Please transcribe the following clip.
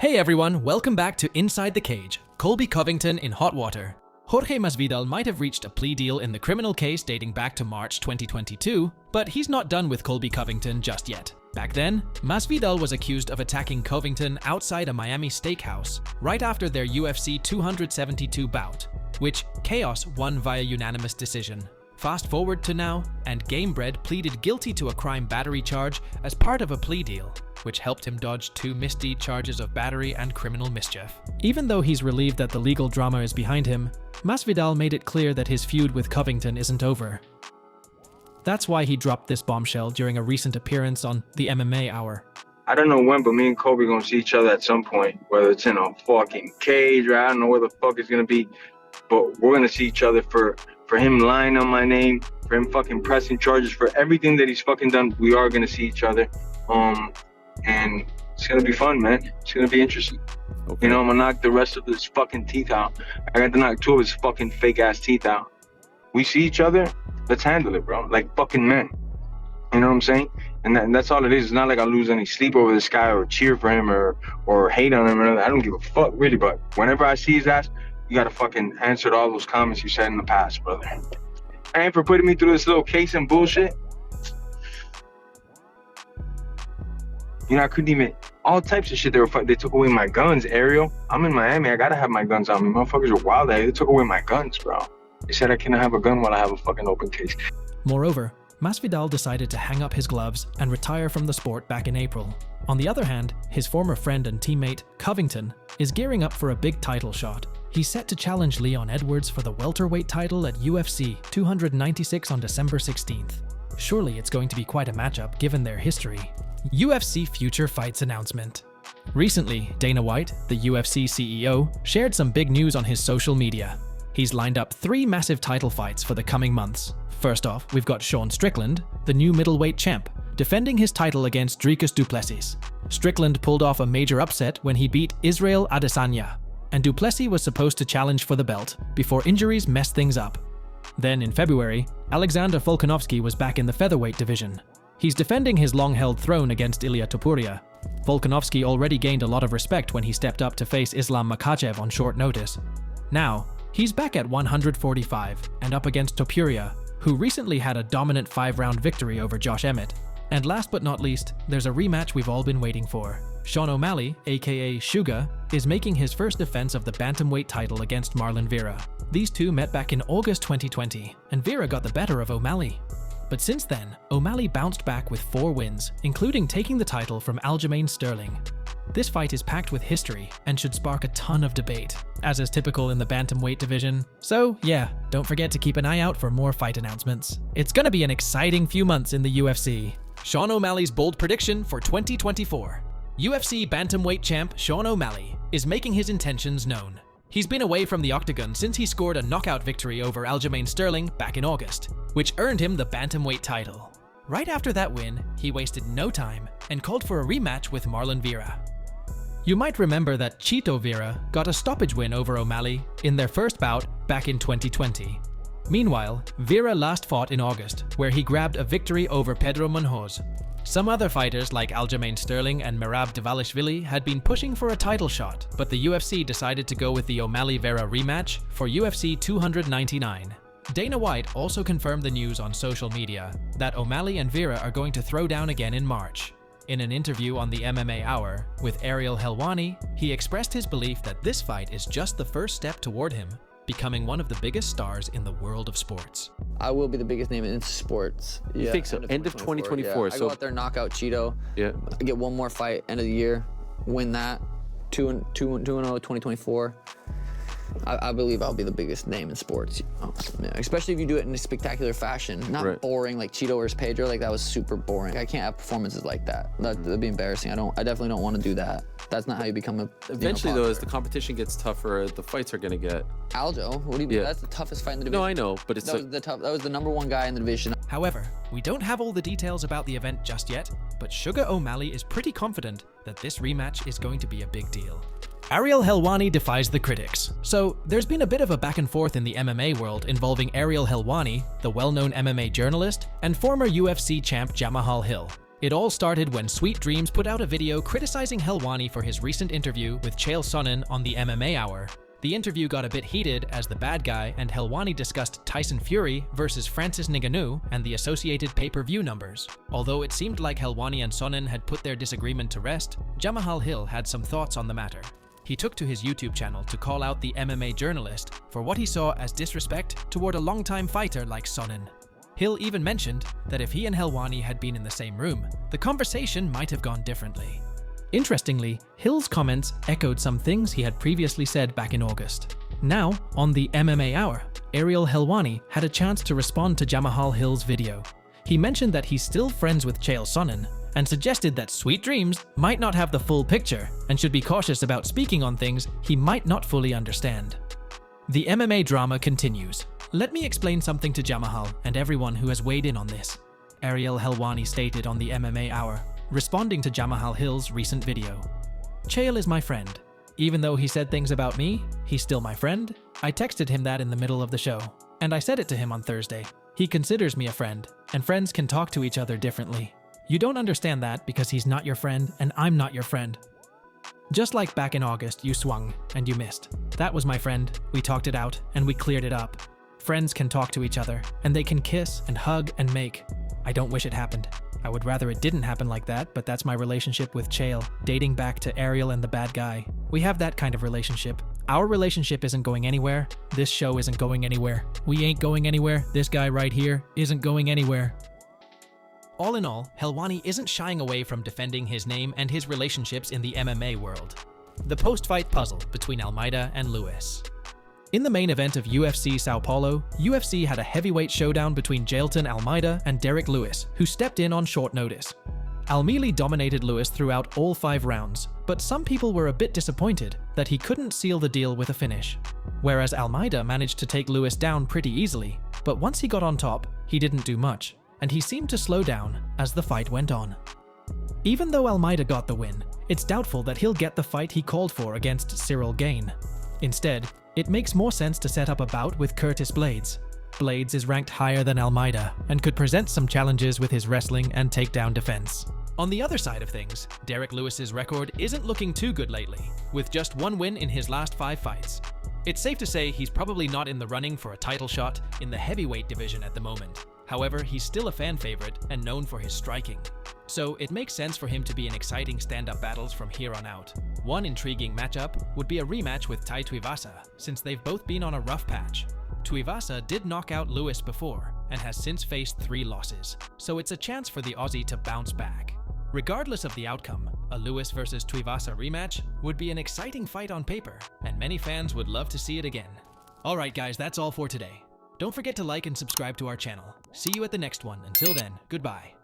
Hey everyone, welcome back to Inside the Cage. Colby Covington in hot water. Jorge Masvidal might have reached a plea deal in the criminal case dating back to March 2022, but he's not done with Colby Covington just yet. Back then, Masvidal was accused of attacking Covington outside a Miami steakhouse right after their UFC 272 bout, which Chaos won via unanimous decision. Fast forward to now, and Gamebred pleaded guilty to a crime battery charge as part of a plea deal, which helped him dodge 2 misdeed charges of battery and criminal mischief. Even though he's relieved that the legal drama is behind him, Masvidal made it clear that his feud with Covington isn't over. That's why he dropped this bombshell during a recent appearance on the MMA Hour. I don't know when, but me and Colby gonna see each other at some point, whether it's in a fucking cage or I don't know where the fuck it's gonna be, but we're gonna see each other for him lying on my name, for him fucking pressing charges, for everything that he's fucking done. We are gonna see each other. And it's gonna be fun, man. It's gonna be interesting. Okay. You know, I'm gonna knock the rest of his fucking teeth out. I got to knock 2 of his fucking fake ass teeth out. We see each other, let's handle it, bro. Like fucking men. You know what I'm saying? And that's all it is. It's not like I lose any sleep over this guy or cheer for him or hate on him or anything. I don't give a fuck, really. But whenever I see his ass, you gotta fucking answer to all those comments you said in the past, brother. And for putting me through this little case and bullshit. You know, I couldn't even, all types of shit. They took away my guns, Ariel. I'm in Miami. I gotta have my guns on me. Motherfuckers are wild. They took away my guns, bro. They said I cannot have a gun while I have a fucking open case. Moreover, Masvidal decided to hang up his gloves and retire from the sport back in April. On the other hand, his former friend and teammate, Covington, is gearing up for a big title shot. He's set to challenge Leon Edwards for the welterweight title at UFC 296 on December 16th. Surely it's going to be quite a matchup given their history. UFC Future Fights announcement. Recently, Dana White, the UFC CEO, shared some big news on his social media. He's lined up 3 massive title fights for the coming months. First off, we've got Sean Strickland, the new middleweight champ, defending his title against Dricus du Plessis. Strickland pulled off a major upset when he beat Israel Adesanya, and du Plessis was supposed to challenge for the belt before injuries messed things up. Then in February, Alexander Volkanovski was back in the featherweight division. He's defending his long-held throne against Ilia Topuria. Volkanovski already gained a lot of respect when he stepped up to face Islam Makhachev on short notice. Now, he's back at 145 and up against Topuria, who recently had a dominant 5-round victory over Josh Emmett. And last but not least, there's a rematch we've all been waiting for. Sean O'Malley, aka Suga, is making his first defense of the bantamweight title against Marlon Vera. These two met back in August 2020, and Vera got the better of O'Malley. But since then, O'Malley bounced back with 4 wins, including taking the title from Aljamain Sterling. This fight is packed with history and should spark a ton of debate, as is typical in the bantamweight division. So yeah, don't forget to keep an eye out for more fight announcements. It's gonna be an exciting few months in the UFC. Sean O'Malley's bold prediction for 2024. UFC bantamweight champ Sean O'Malley is making his intentions known. He's been away from the octagon since he scored a knockout victory over Aljamain Sterling back in August, which earned him the bantamweight title. Right after that win, he wasted no time and called for a rematch with Marlon Vera. You might remember that Chito Vera got a stoppage win over O'Malley in their first bout back in 2020. Meanwhile, Vera last fought in August, where he grabbed a victory over Pedro Munhoz. Some other fighters like Aljamain Sterling and Merab Dvalishvili had been pushing for a title shot, but the UFC decided to go with the O'Malley-Vera rematch for UFC 299. Dana White also confirmed the news on social media that O'Malley and Vera are going to throw down again in March. In an interview on the MMA Hour with Ariel Helwani, he expressed his belief that this fight is just the first step toward him becoming one of the biggest stars in the world of sports. I will be the biggest name in sports. You think so? End of 2024. Yeah. I go out there, knock out Cheeto. Yeah. Get one more fight, end of the year, win that. 2-0, 2024. I believe I'll be the biggest name in sports, especially if you do it in a spectacular fashion, not boring like Cheeto versus Pedro. Like that was super boring. I can't have performances like that. That'd be embarrassing. I definitely don't want to do that. That's not how you become a. Eventually, though, as the competition gets tougher, the fights are gonna get. Aljo, what do you mean? That's the toughest fight in the division. No, I know, but it's that was the #1 guy in the division. However, we don't have all the details about the event just yet, but Sugar O'Malley is pretty confident that this rematch is going to be a big deal. Ariel Helwani defies the critics. So, there's been a bit of a back and forth in the MMA world involving Ariel Helwani, the well-known MMA journalist, and former UFC champ Jamahal Hill. It all started when Sweet Dreams put out a video criticizing Helwani for his recent interview with Chael Sonnen on the MMA Hour. The interview got a bit heated as the bad guy and Helwani discussed Tyson Fury versus Francis Ngannou and the associated pay-per-view numbers. Although it seemed like Helwani and Sonnen had put their disagreement to rest, Jamahal Hill had some thoughts on the matter. He took to his YouTube channel to call out the MMA journalist for what he saw as disrespect toward a longtime fighter like Sonnen. Hill even mentioned that if he and Helwani had been in the same room, the conversation might have gone differently. Interestingly, Hill's comments echoed some things he had previously said back in August. Now, on the MMA Hour, Ariel Helwani had a chance to respond to Jamahal Hill's video. He mentioned that he's still friends with Chael Sonnen and suggested that Sweet Dreams might not have the full picture and should be cautious about speaking on things he might not fully understand. The MMA drama continues. Let me explain something to Jamahal and everyone who has weighed in on this, Ariel Helwani stated on the MMA Hour, responding to Jamahal Hill's recent video. Chael is my friend. Even though he said things about me, he's still my friend. I texted him that in the middle of the show, and I said it to him on Thursday. He considers me a friend, and friends can talk to each other differently. You don't understand that because he's not your friend and I'm not your friend. Just like back in August, you swung and you missed. That was my friend. We talked it out and we cleared it up. Friends can talk to each other and they can kiss and hug and make. I don't wish it happened. I would rather it didn't happen like that, but that's my relationship with Chael, dating back to Ariel and the bad guy. We have that kind of relationship. Our relationship isn't going anywhere. This show isn't going anywhere. We ain't going anywhere. This guy right here isn't going anywhere. All in all, Helwani isn't shying away from defending his name and his relationships in the MMA world. The post-fight puzzle between Almeida and Lewis. In the main event of UFC Sao Paulo, UFC had a heavyweight showdown between Jailton Almeida and Derek Lewis, who stepped in on short notice. Almeida dominated Lewis throughout all 5 rounds, but some people were a bit disappointed that he couldn't seal the deal with a finish. Whereas Almeida managed to take Lewis down pretty easily, but once he got on top, he didn't do much, and he seemed to slow down as the fight went on. Even though Almeida got the win, it's doubtful that he'll get the fight he called for against Cyril Gane. Instead, it makes more sense to set up a bout with Curtis Blaydes. Blaydes is ranked higher than Almeida and could present some challenges with his wrestling and takedown defense. On the other side of things, Derek Lewis's record isn't looking too good lately, with just 1 win in his last 5 fights. It's safe to say he's probably not in the running for a title shot in the heavyweight division at the moment. However, he's still a fan favorite and known for his striking. So it makes sense for him to be in exciting stand-up battles from here on out. One intriguing matchup would be a rematch with Tai Tuivasa, since they've both been on a rough patch. Tuivasa did knock out Lewis before, and has since faced 3 losses, so it's a chance for the Aussie to bounce back. Regardless of the outcome, a Lewis versus Tuivasa rematch would be an exciting fight on paper, and many fans would love to see it again. Alright guys, that's all for today. Don't forget to like and subscribe to our channel. See you at the next one. Until then, goodbye.